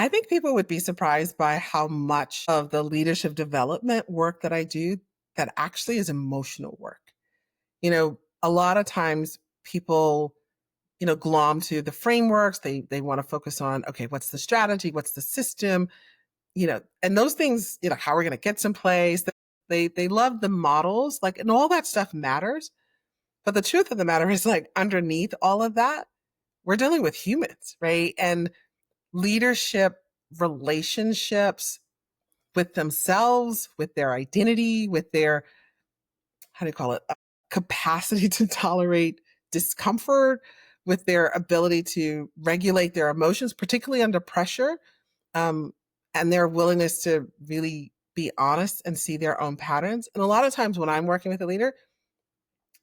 I think people would be surprised by how much of the leadership development work that I do that actually is emotional work. A lot of times people, glom to the frameworks. They want to focus on, okay, what's the strategy? What's the system? And those things, how we're going to get someplace. They love the models, like, and all that stuff matters. But the truth of the matter is, like, underneath all of that, we're dealing with humans, right? And leadership relationships with themselves, with their identity, with their, how do you call it, capacity to tolerate discomfort, with their ability to regulate their emotions, particularly under pressure, um, and their willingness to really be honest and see their own patterns. And a lot of times when I'm working with a leader,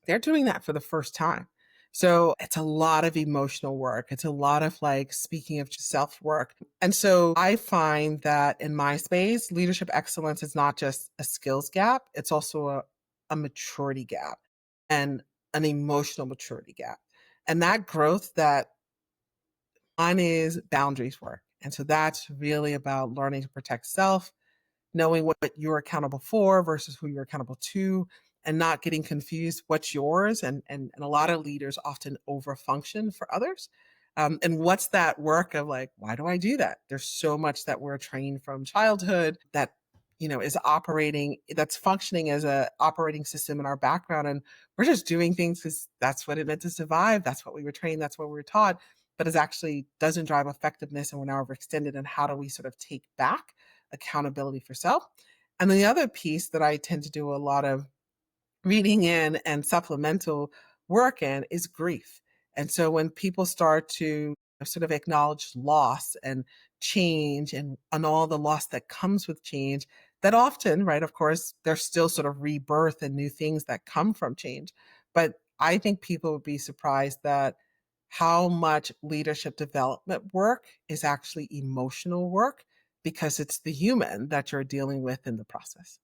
they're doing that for the first time. So it's a lot of emotional work. It's a lot of, like, speaking of self work. And so I find that in my space, leadership excellence is not just a skills gap, it's also a maturity gap and an emotional maturity gap. And that growth, that one is boundaries work. And so that's really about learning to protect self, knowing what you're accountable for versus who you're accountable to, and not getting confused what's yours. And a lot of leaders often overfunction for others. And what's that work of, like, why do I do that? There's so much that we're trained from childhood that, is operating, that's functioning as a operating system in our background. And we're just doing things because that's what it meant to survive. That's what we were trained. That's what we were taught. But it actually doesn't drive effectiveness. And we're now overextended. And how do we sort of take back accountability for self? And then the other piece that I tend to do a lot of reading in and supplemental work in is grief. And so when people start to sort of acknowledge loss and change, and all the loss that comes with change, that often, right, of course, there's still sort of rebirth and new things that come from change. But I think people would be surprised that how much leadership development work is actually emotional work, because it's the human that you're dealing with in the process.